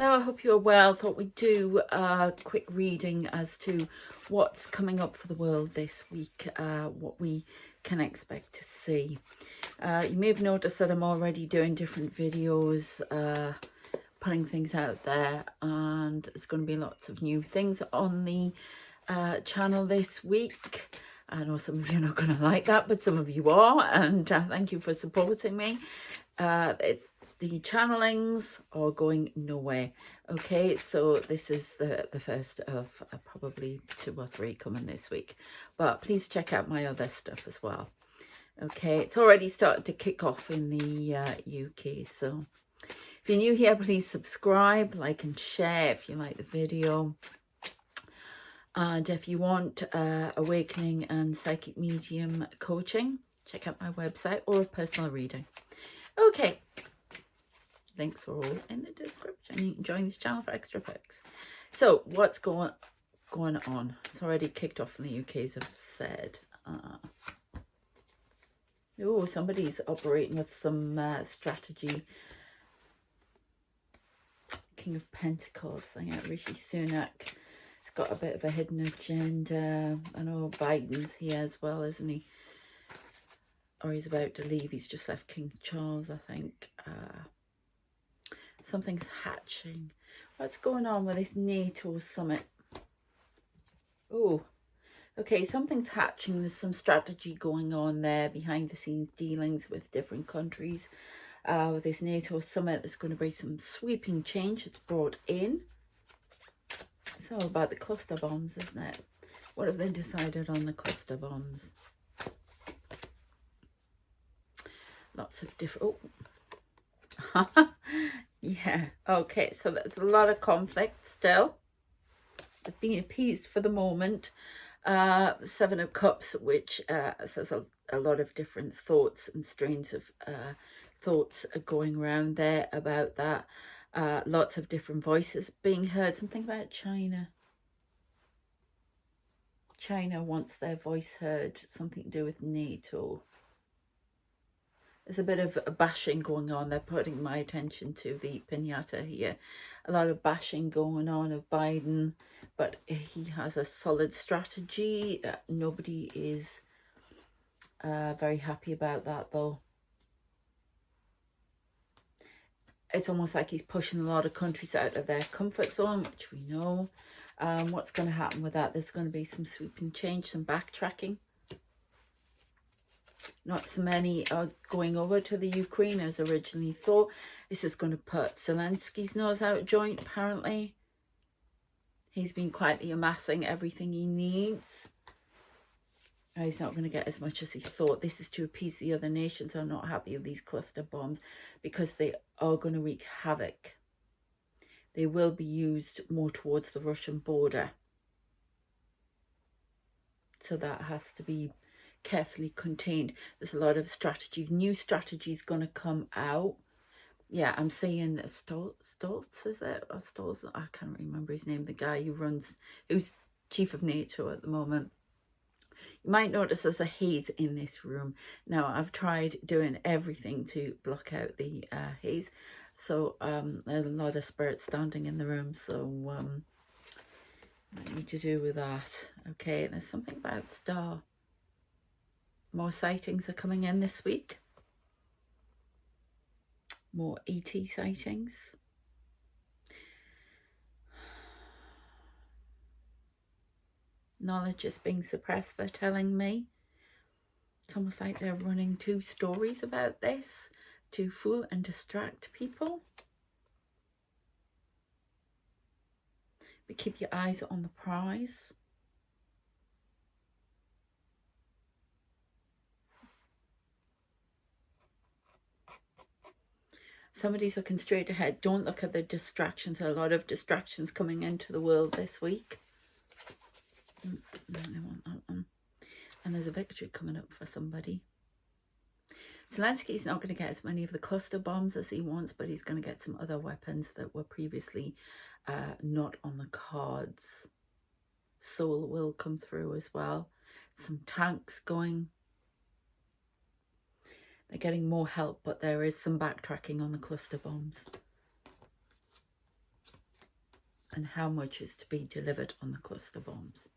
Hello, I hope you're well. Thought we'd do a quick reading as to what's coming up for the world this week, what we can expect to see. You may have noticed that I'm already doing different videos, putting things out there, and there's going to be lots of new things on the channel this week. I know some of you are not going to like that, but some of you are, and thank you for supporting me. The channelings are going nowhere. Okay, so this is the first of probably 2 or 3 coming this week, but please check out my other stuff as well. Okay, it's already started to kick off in the UK, so if you're new here, please subscribe, like and share if you like the video. And if you want awakening and psychic medium coaching, check out my website or a personal reading. Okay, links are all in the description. You can join this channel for extra perks. So what's going on? It's already kicked off in the UK, as I've said. Oh, somebody's operating with some strategy. King of Pentacles. I got Rishi Sunak. He's got a bit of a hidden agenda. I know Biden's here as well, isn't he? Or he's about to leave. He's just left King Charles, I think. Something's hatching. What's going on with this NATO summit? Oh, okay, something's hatching. There's some strategy going on there, behind the scenes dealings with different countries. With this NATO summit, there's going to be some sweeping change that's brought in. It's all about the cluster bombs, isn't it? What have they decided on the cluster bombs? Lots of different... Oh. Yeah, okay, so there's a lot of conflict still. They've been appeased for the moment. 7 of Cups, which says a lot of different thoughts and strains of thoughts are going around there about that. Lots of different voices being heard. Something about China. China wants their voice heard. Something to do with NATO. There's a bit of a bashing going on. They're putting my attention to the pinata here. A lot of bashing going on of Biden, but he has a solid strategy. Nobody is very happy about that, though. It's almost like he's pushing a lot of countries out of their comfort zone, which we know. What's going to happen with that? There's going to be some sweeping change, some backtracking. Not so many are going over to the Ukraine as originally thought. This is going to put Zelensky's nose out of joint, apparently. He's been quietly amassing everything he needs. He's not going to get as much as he thought. This is to appease the other nations who are not happy with these cluster bombs, because they are going to wreak havoc. They will be used more towards the Russian border. So that has to be carefully contained. There's a lot of strategies, new strategies going to come out. Yeah, I'm seeing Stoltz, is it? Or Stoltz, I can't remember his name, the guy who's chief of NATO at the moment. You might notice there's a haze in this room. Now, I've tried doing everything to block out the haze. So there's a lot of spirit standing in the room, so I need to do with that. Okay, there's something about Star. More sightings are coming in this week. More ET sightings. Knowledge is being suppressed, they're telling me. It's almost like they're running 2 stories about this to fool and distract people. But keep your eyes on the prize. Somebody's looking straight ahead. Don't look at the distractions. There are a lot of distractions coming into the world this week. No, they want that one. And there's a victory coming up for somebody. Zelensky's not going to get as many of the cluster bombs as he wants, but he's going to get some other weapons that were previously not on the cards. Soul will come through as well. Some tanks going. They're getting more help, but there is some backtracking on the cluster bombs. and how much is to be delivered on the cluster bombs.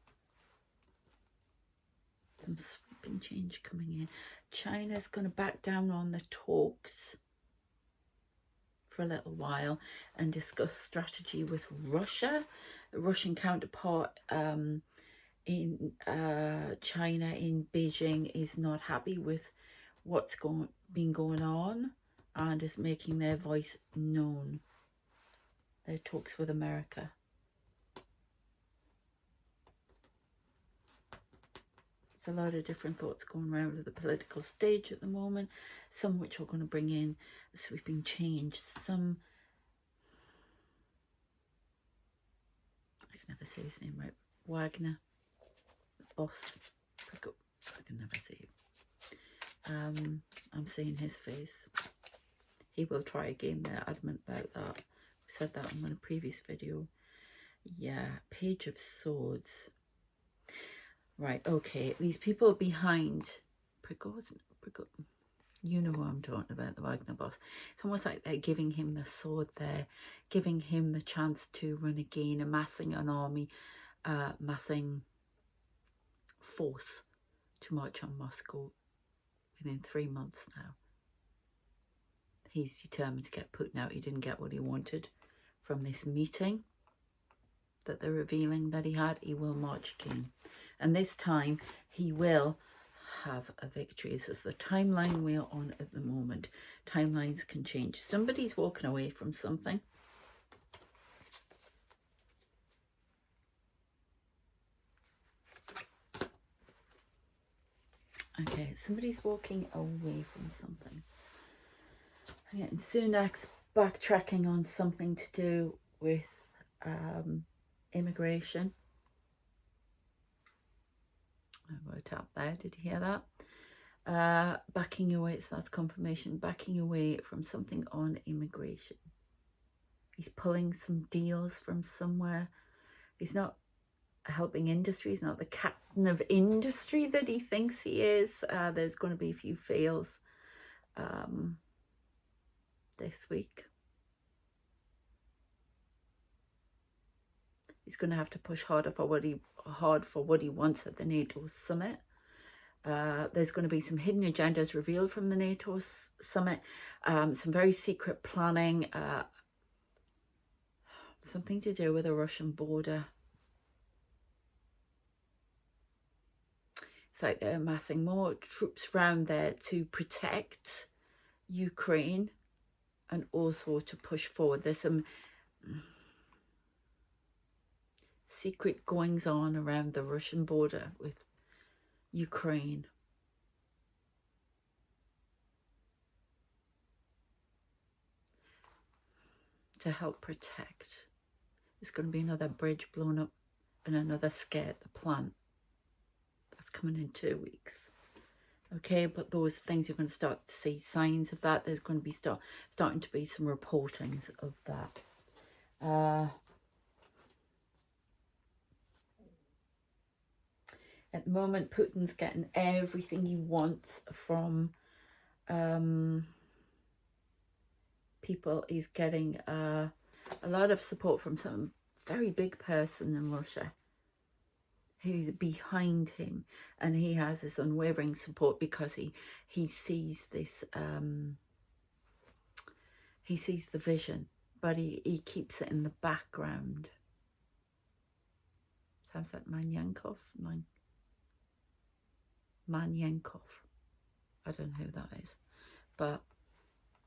Some sweeping change coming in. China's going to back down on the talks for a little while and discuss strategy with Russia. The Russian counterpart in China, in Beijing, is not happy with what's been going on and is making their voice known. Their talks with America. There's a lot of different thoughts going around at the political stage at the moment, some which are going to bring in a sweeping change. Some, I can never say his name right, Wagner, the boss, I can never say it. I'm seeing his face. He will try again, they're adamant about that. We said that in a previous video. Yeah, Page of Swords. Right, okay, these people behind Prigozhin, you know who I'm talking about, the Wagner boss. It's almost like they're giving him the sword there, giving him the chance to run again, amassing an army, amassing force to march on Moscow within 3 months now. He's determined to get Putin out. He didn't get what he wanted from this meeting that they're revealing that he had. He will march again. And this time he will have a victory. This is the timeline we're on at the moment. Timelines can change. Somebody's walking away from something. Okay, somebody's walking away from something. Yeah, and Sunak's backtracking on something to do with immigration. I wrote up there, did you hear that? Backing away, so that's confirmation, backing away from something on immigration. He's pulling some deals from somewhere. He's not helping industry, he's not the captain of industry that he thinks he is. There's going to be a few fails this week. He's going to have to push harder for what he wants at the NATO summit. There's going to be some hidden agendas revealed from the NATO summit, some very secret planning, something to do with the Russian border. It's like they're amassing more troops around there to protect Ukraine and also to push forward. There's some secret goings on around the Russian border with Ukraine. To help protect. There's going to be another bridge blown up and another scare at the plant. That's coming in 2 weeks. Okay, but those things you're going to start to see signs of that. There's going to be starting to be some reportings of that. At the moment, Putin's getting everything he wants from people. He's getting a lot of support from some very big person in Russia who's behind him, and he has this unwavering support because he sees this he sees the vision, but he keeps it in the background. Sounds like Manyankov. Manyankov. I don't know who that is, but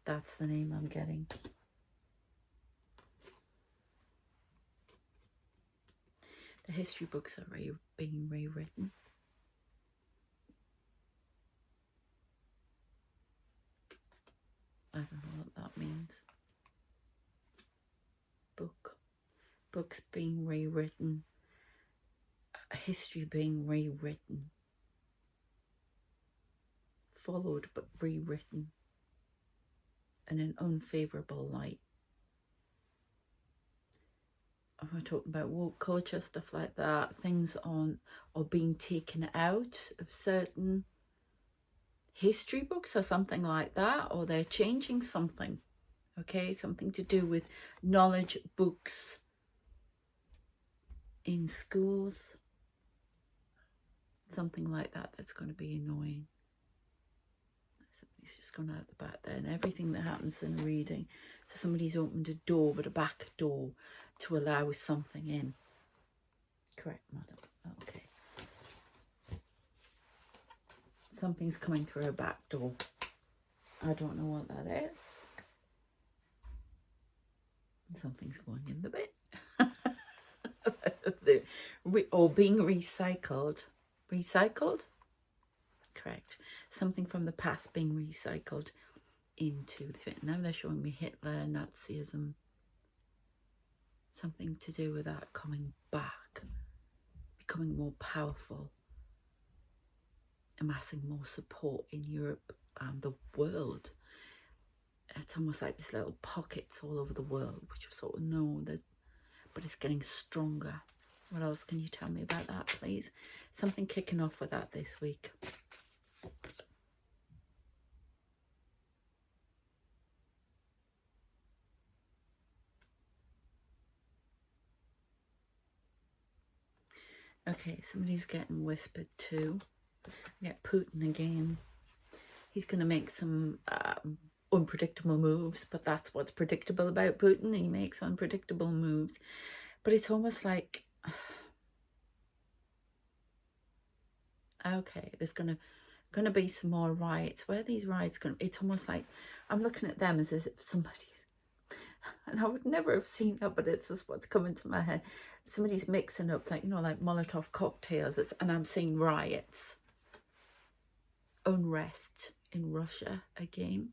that's the name I'm getting. The history books are being rewritten. I don't know what that means. Books being rewritten. History being rewritten. Followed but rewritten in an unfavourable light. We're talking about woke culture, stuff like that. Things are being taken out of certain history books or something like that, or they're changing something. Okay, something to do with knowledge books in schools. Something like that that's going to be annoying. Somebody's just gone out the back there, and everything that happens in a reading. So somebody's opened a door, but a back door, to allow something in. Correct, madam. Okay. Something's coming through a back door. I don't know what that is. Something's going in the bin. Or being recycled. Recycled? Correct. Something from the past being recycled into the fit. Now they're showing me Hitler, Nazism. Something to do with that coming back. Becoming more powerful. Amassing more support in Europe and the world. It's almost like this little pockets all over the world, which we sort of know that, but it's getting stronger. What else can you tell me about that, please? Something kicking off with that this week. Okay, somebody's getting whispered to. Get Putin again. He's going to make some unpredictable moves, but that's what's predictable about Putin. He makes unpredictable moves. But it's almost like, okay, there's going to be some more riots. Where are these riots going? It's almost like I'm looking at them as if somebody's, and I would never have seen that, but it's just what's coming to my head. Somebody's mixing up, like, you know, like Molotov cocktails, and I'm seeing riots, unrest in Russia again,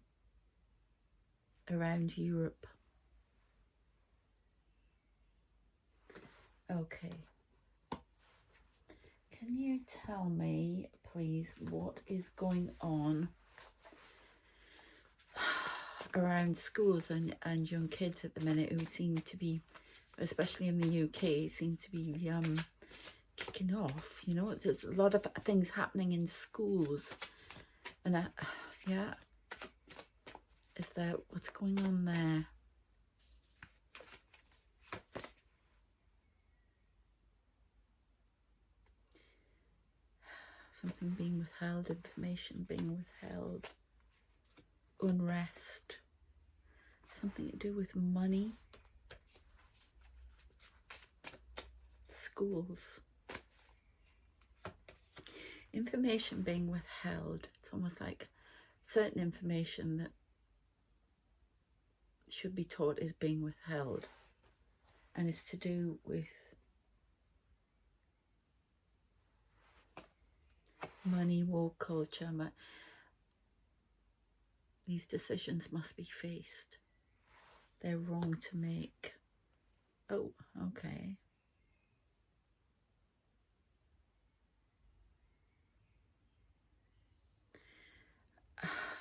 around Europe. Okay. Can you tell me, please, what is going on around schools and young kids at the minute who seem to be, especially in the UK, seem to be kicking off? You know, there's a lot of things happening in schools. And yeah, is there, what's going on there? Something being withheld, information being withheld, unrest, something to do with money, schools, information being withheld. It's almost like certain information that should be taught is being withheld, and it's to do with money, war, culture. These decisions must be faced. They're wrong to make. Oh, okay.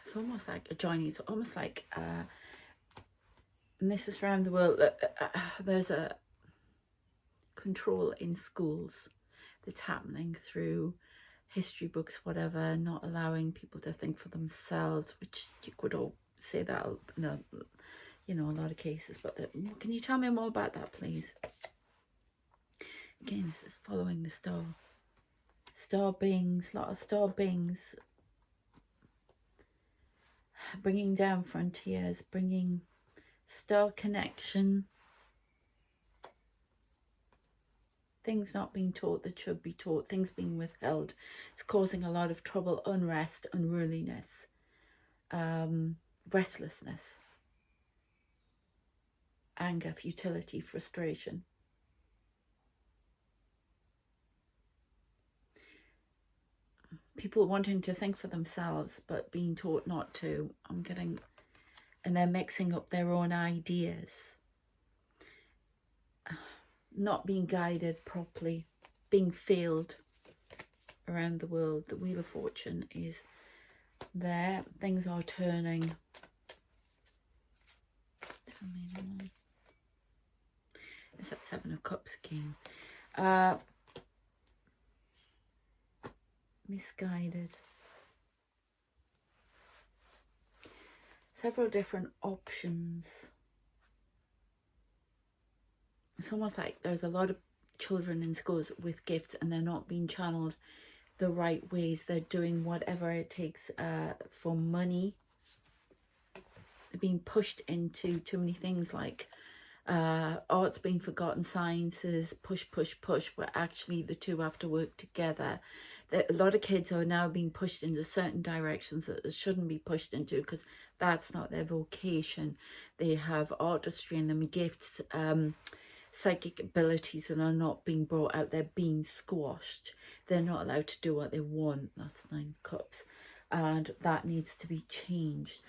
It's almost like a joining. It's almost like, and this is around the world, there's a control in schools that's happening through history books, whatever, not allowing people to think for themselves, which you could all say that in a, you know, a lot of cases. But can you tell me more about that, please? Again, this is following the star beings, a lot of star beings, bringing down frontiers, bringing star connection, things not being taught that should be taught, things being withheld. It's causing a lot of trouble, unrest, unruliness, restlessness, anger, futility, frustration. People wanting to think for themselves but being taught not to. I'm getting, and they're mixing up their own ideas, not being guided properly, being failed around the world. The Wheel of Fortune is there. Things are turning. Tell me more. It's that Seven of Cups again. Misguided. Several different options. It's almost like there's a lot of children in schools with gifts and they're not being channeled the right ways. They're doing whatever it takes for money. They're being pushed into too many things like art's being forgotten, sciences, push, where actually the two have to work together. A lot of kids are now being pushed into certain directions that they shouldn't be pushed into because that's not their vocation. They have artistry in them, gifts, psychic abilities that are not being brought out. They're being squashed. They're not allowed to do what they want. That's 9 of Cups. And that needs to be changed.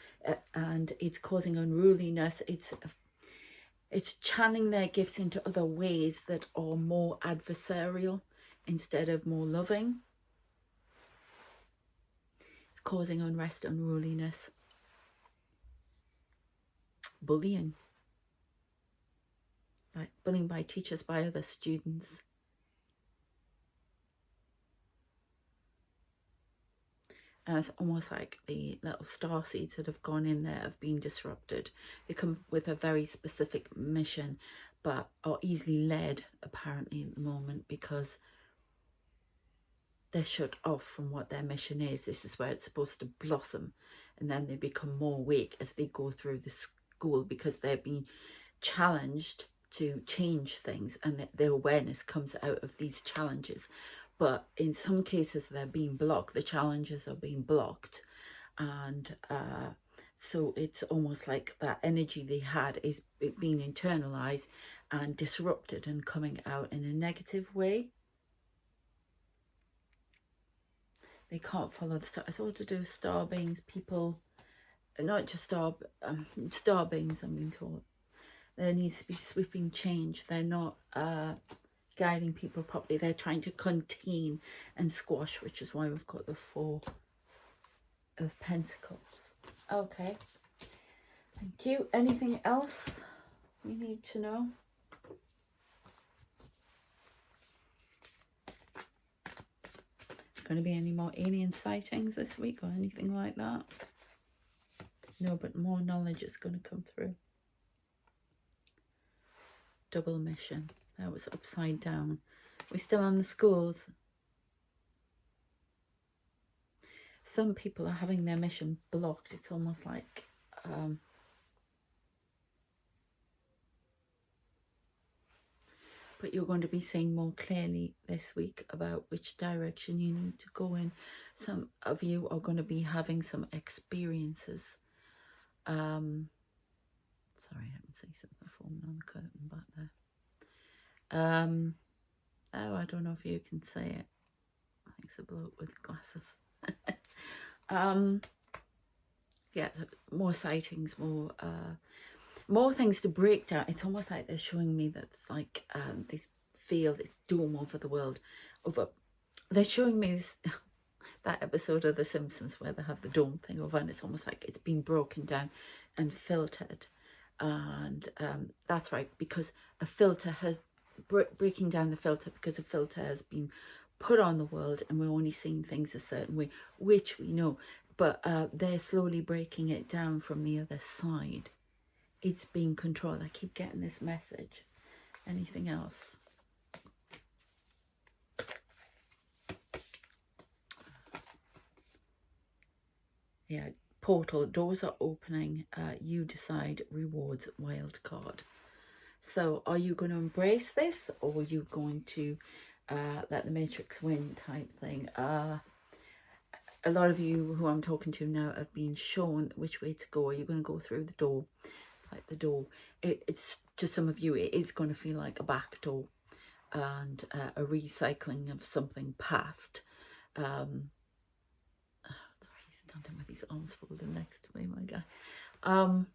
And it's causing unruliness. It's channeling their gifts into other ways that are more adversarial instead of more loving. It's causing unrest, unruliness, bullying. Bullying by teachers, by other students. And it's almost like the little star seeds that have gone in there have been disrupted. They come with a very specific mission, but are easily led, apparently, at the moment, because they're shut off from what their mission is. This is where it's supposed to blossom, and then they become more weak as they go through the school because they're being challenged to change things, and their awareness comes out of these challenges. But in some cases they're being blocked. The challenges are being blocked, and so it's almost like that energy they had is being internalized and disrupted and coming out in a negative way. They can't follow the star. It's all to do with star beings, people, not just star beings, I'm being told. There needs to be sweeping change. They're not guiding people properly. They're trying to contain and squash, which is why we've got the 4 of Pentacles. Okay. Thank you. Anything else we need to know? Going to be any more alien sightings this week or anything like that? No, but more knowledge is going to come through. Double mission. That was upside down. We're still on the schools. Some people are having their mission blocked. It's almost like but you're going to be seeing more clearly this week about which direction you need to go in. Some of you are going to be having some experiences. Sorry, I haven't seen something forming on the curtain back there. Oh, I don't know if you can say it. I think it's a bloke with glasses. Yeah, more sightings, more things to break down. It's almost like they're showing me that's like they feel this doom over the world. They're showing me this, that episode of The Simpsons where they have the dome thing over, and it's almost like it's been broken down and filtered. And that's right, because a filter has breaking down the filter, because a filter has been put on the world and we're only seeing things a certain way, which we know, but they're slowly breaking it down from the other side. It's being controlled. I keep getting this message. Anything else? Yeah, portal, doors are opening. You decide, rewards, wild card. So are you going to embrace this, or are you going to let the Matrix win type thing? A lot of you who I'm talking to now have been shown which way to go. Are you going to go through the door? It's like the door. It's to some of you, it is going to feel like a back door and a recycling of something past. Sorry, he's standing with his arms folded next to me, my guy. I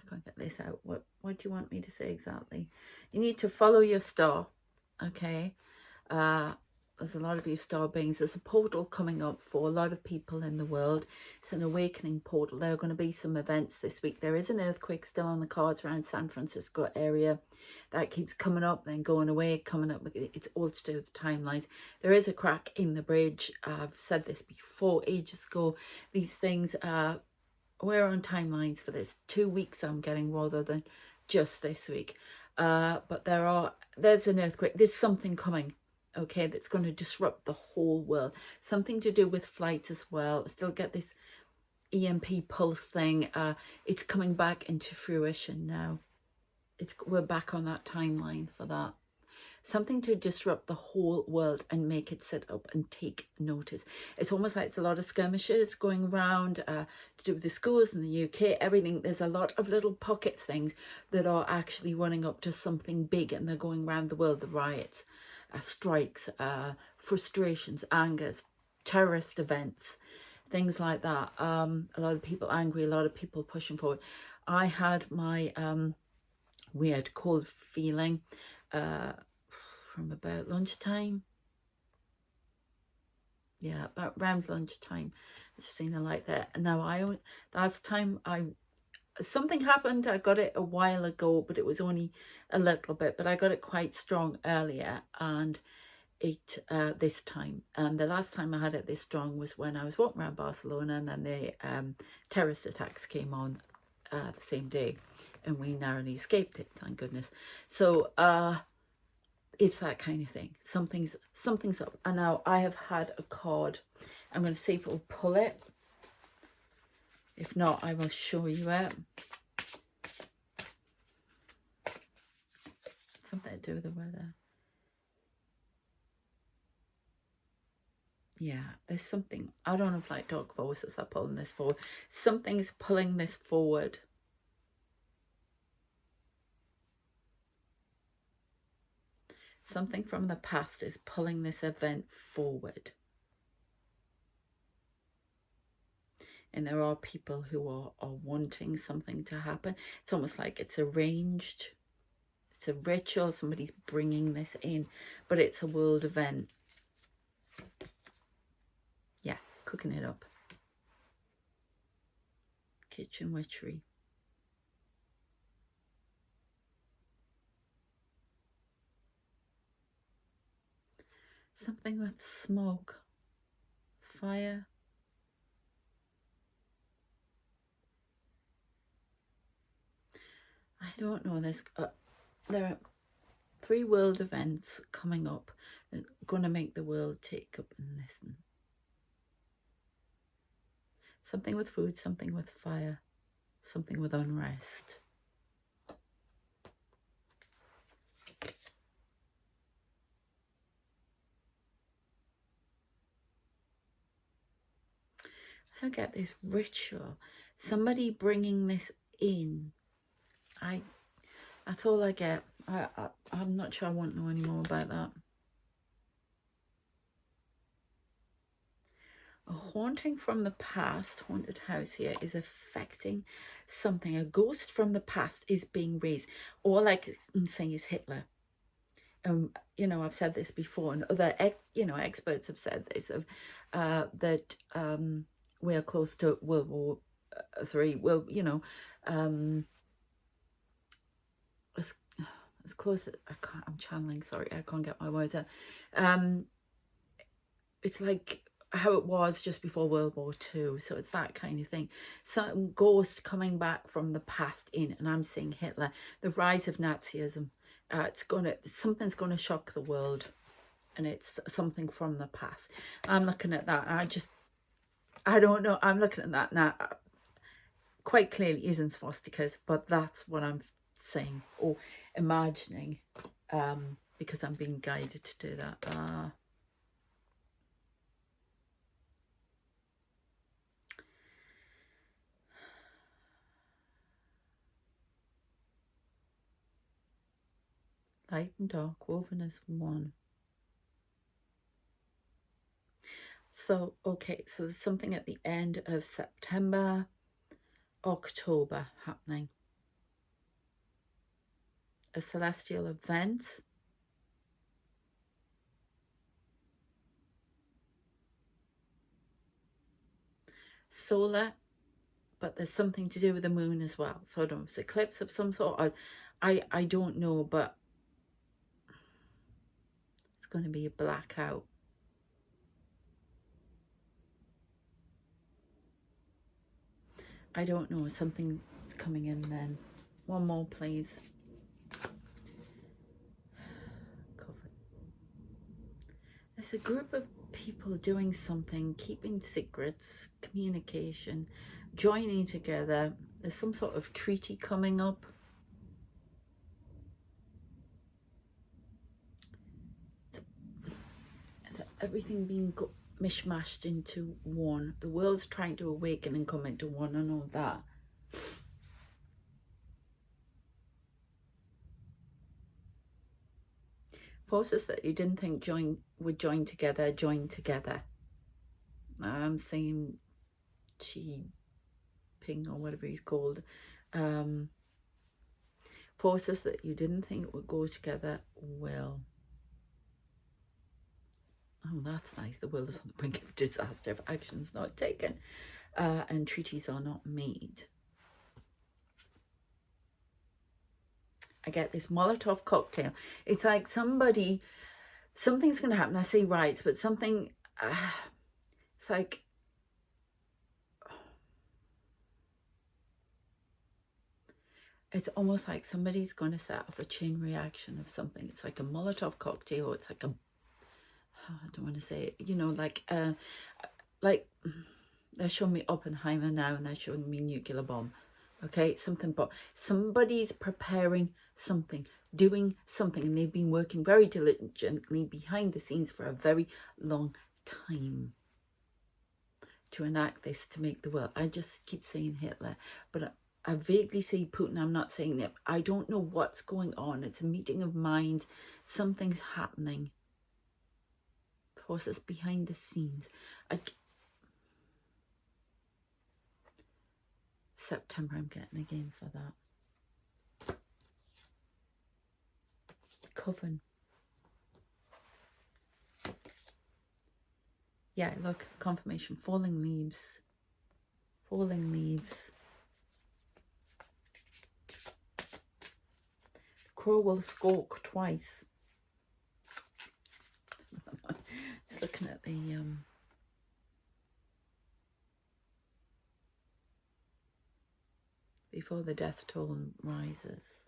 can't get this out. What do you want me to say exactly? You need to follow your star, okay? There's a lot of you star beings. There's a portal coming up for a lot of people in the world. It's an awakening portal. There are going to be some events this week. There is an earthquake still on the cards around San Francisco area. That keeps coming up, then going away, coming up. It's all to do with the timelines. There is a crack in the bridge. I've said this before, ages ago. These things, we're on timelines for this. 2 weeks I'm getting rather than just this week. But there's an earthquake. There's something coming, okay, that's going to disrupt the whole world. Something to do with flights as well. Still get this EMP pulse thing. It's coming back into fruition now. We're back on that timeline for that. Something to disrupt the whole world and make it sit up and take notice. It's almost like it's a lot of skirmishes going around to do with the schools in the UK, everything. There's a lot of little pocket things that are actually running up to something big, and they're going around the world. The riots, strikes, frustrations, angers, terrorist events, things like that. A lot of people angry, a lot of people pushing forward. I had my weird cold feeling from about lunchtime. Yeah, about around lunchtime. I just seen a light there. And now last time something happened. I got it a while ago, but it was only a little bit. But I got it quite strong earlier, and it this time. And the last time I had it this strong was when I was walking around Barcelona, and then the terrorist attacks came on the same day, and we narrowly escaped it, thank goodness. So it's that kind of thing. Something's up. And now I have had a card. I'm going to see if it will pull it. If not, I will show you it. Something to do with the weather. Yeah, there's something. I don't know if like dog voices are pulling this forward. Something's pulling this forward. Something from the past is pulling this event forward. And there are people who are wanting something to happen. It's almost like it's arranged. It's a ritual. Somebody's bringing this in. But it's a world event. Yeah, cooking it up. Kitchen witchery. Something with smoke. Fire. I don't know. There are 3 world events coming up that are going to make the world take up and listen. Something with food, something with fire, something with unrest. So I get this ritual. Somebody bringing this in. That's all I get. I'm not sure I want to know any more about that. A haunting from the past, haunted house here, is affecting something. A ghost from the past is being raised. All I can say is Hitler. You know, I've said this before, and other experts have said this, that we are close to World War III. Well, you know, as close as I'm channeling. Sorry, I can't get my words out. It's like how it was just before World War II. So it's that kind of thing. Some ghost coming back from the past in, and I'm seeing Hitler, the rise of Nazism. Something's gonna shock the world, and it's something from the past. I'm looking at that. I don't know. I'm looking at that now. Quite clearly isn't swastikas, but that's what I'm saying or imagining, because I'm being guided to do that. Light and dark woven as one. So, okay, so there's something at the end of September, October happening. A celestial event. Solar, but there's something to do with the moon as well. So I don't know if it's an eclipse of some sort. I don't know, but it's going to be a blackout. I don't know, something's coming in then. One more, please. Covered. There's a group of people doing something, keeping secrets, communication, joining together. There's some sort of treaty coming up. Is everything being mishmashed into one? The world's trying to awaken and come into one and all that. Forces that you didn't think would join together, join together. I'm saying Xi Ping or whatever he's called. Forces that you didn't think would go together will. Oh, that's nice. The world is on the brink of disaster if action is not taken and treaties are not made. I get this Molotov cocktail. It's like something's going to happen. I say rights, but something, it's like, it's almost like somebody's going to set off a chain reaction of something. It's like a Molotov cocktail, or it's like a, I don't want to say it, you know, like they're showing me Oppenheimer now and they're showing me nuclear bomb. Okay, something, but somebody's preparing something, doing something, and they've been working very diligently behind the scenes for a very long time to enact this, to make the world. I just keep saying Hitler, but I vaguely say Putin. I'm not saying that. I don't know what's going on. It's a meeting of minds. Something's happening. Process behind the scenes. September I'm getting again for that. Coven. Yeah, look, confirmation. Falling leaves. Falling leaves. Crow will squawk twice. Just looking at the before the death toll rises.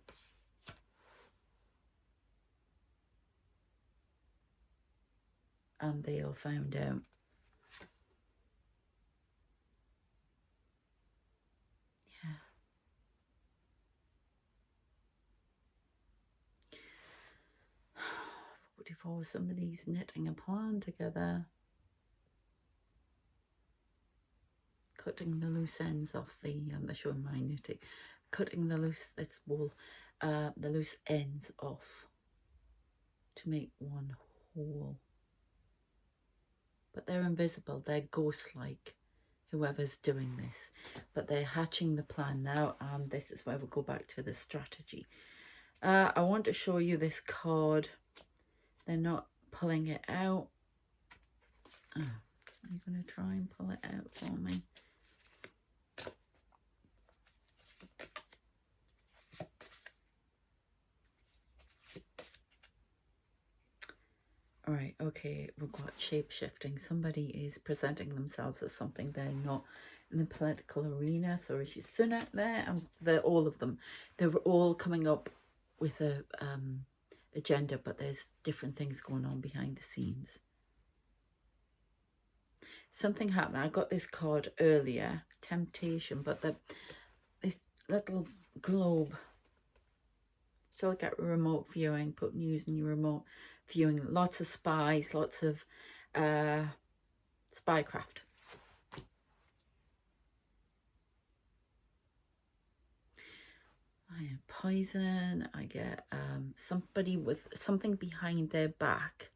And they are found out. Yeah. Before somebody's knitting a plan together. Cutting the loose ends off the, they're showing my knitting. Cutting the loose, this wool, the loose ends off to make one whole. But they're invisible, they're ghost-like, whoever's doing this. But they're hatching the plan now, and this is where we go back to the strategy. I want to show you this card. They're not pulling it out. Oh, are you going to try and pull it out for me? All right, okay, we've got shape-shifting. Somebody is presenting themselves as something they're not in the political arena. So Rishi Sunak there, and they're all of them. They're all coming up with a agenda, but there's different things going on behind the scenes. Something happened. I got this card earlier, temptation, but this little globe. So look at remote viewing, put news in your remote viewing, lots of spies, lots of spycraft. I have poison, I get somebody with something behind their back.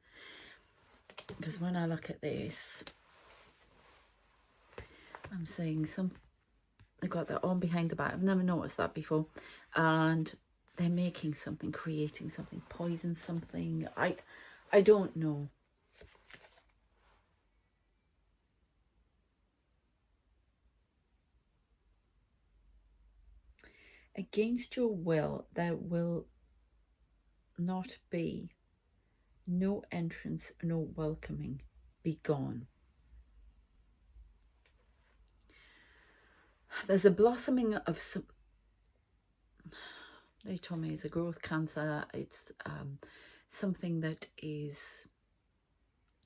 Because when I look at this, I'm seeing they've got their arm behind the back. I've never noticed that before. And they're making something, creating something, poison something. I don't know. Against your will, there will not be no entrance, no welcoming. Be gone. There's a blossoming of some. They told me it's a growth cancer. It's something that is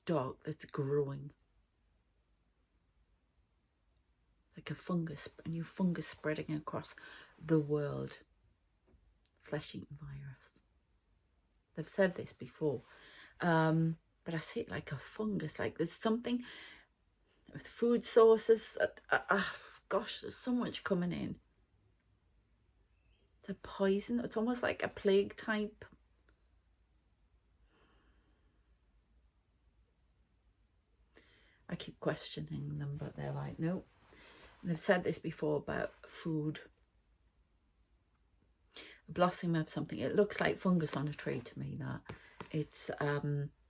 dark, that's growing. Like a fungus, a new fungus spreading across the world. Flesh-eating virus. They've said this before. But I see it like a fungus. Like there's something with food sources. Gosh, there's so much coming in. The poison, it's almost like a plague type. I keep questioning them, but they're like, no. And they've said this before about food. A blossom of something. It looks like fungus on a tree to me, that. It's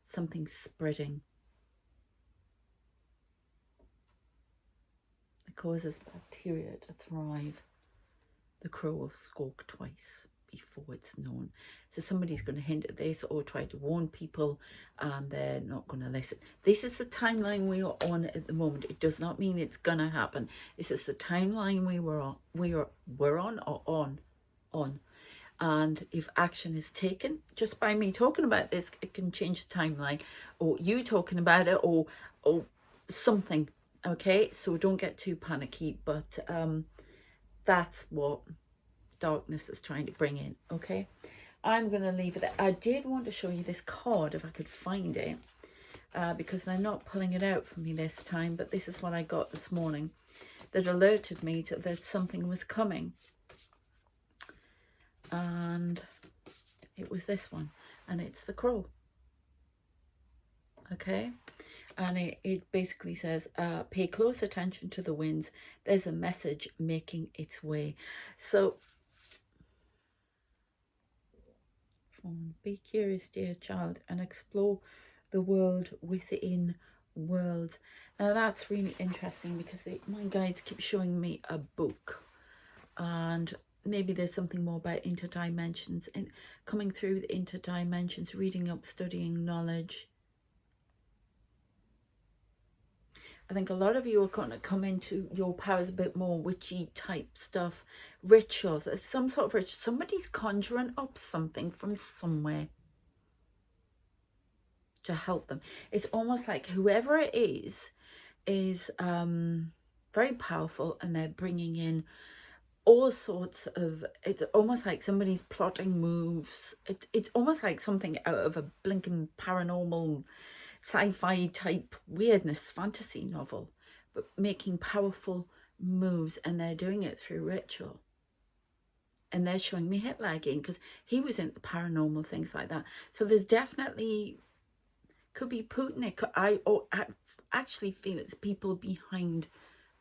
something spreading. It causes bacteria to thrive. The crow will squawk twice before it's known. So somebody's going to hint at this or try to warn people, and they're not going to listen. This is the timeline we are on at the moment. It does not mean it's going to happen. This is the timeline we're on. And if action is taken, just by me talking about this, it can change the timeline, or you talking about it, or something. Okay, so don't get too panicky, but that's what darkness is trying to bring in. Okay, I'm going to leave it there. I did want to show you this card if I could find it, because they're not pulling it out for me this time, but this is what I got this morning that alerted me that something was coming. And it was this one, and it's the crow. Okay, and it basically says, pay close attention to the winds. There's a message making its way. So be curious, dear child, and explore the world within worlds. Now that's really interesting, because my guides keep showing me a book, and maybe there's something more about interdimensions and coming through the interdimensions, reading up, studying knowledge. I think a lot of you are going to come into your powers a bit more witchy type stuff, rituals. There's some sort of ritual. Somebody's conjuring up something from somewhere to help them. It's almost like whoever it is very powerful, and they're bringing in all sorts of, it's almost like somebody's plotting moves. It's almost like something out of a blinking paranormal sci-fi type weirdness fantasy novel, but making powerful moves, and they're doing it through ritual. And they're showing me Hitler again, because he was into paranormal things like that. So there's definitely, could be Putin. I actually feel it's people behind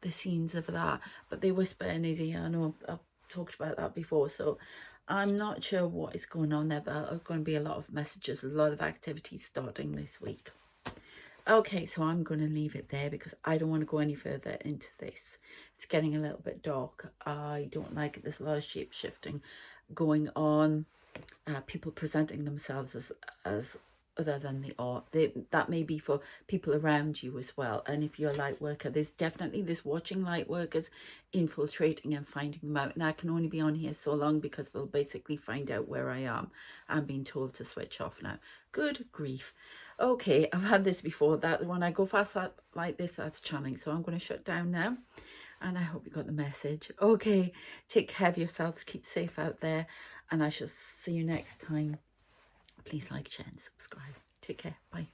the scenes of that, but they whisper in his ear. I know I've talked about that before, so I'm not sure what is going on there, but there's going to be a lot of messages, a lot of activities starting this week. Okay, so I'm going to leave it there, because I don't want to go any further into this. It's getting a little bit dark. I don't like it. There's a lot of shape shifting going on. People presenting themselves as other than they are. That may be for people around you as well. And if you're a light worker, there's definitely this watching light workers infiltrating and finding them out. And I can only be on here so long, because they'll basically find out where I am. I'm being told to switch off now. Good grief. Okay, I've had this before, that when I go fast like this, that's channeling. So I'm going to shut down now, and I hope you got the message. Okay, take care of yourselves, keep safe out there, and I shall see you next time. Please like, share and subscribe. Take care. Bye.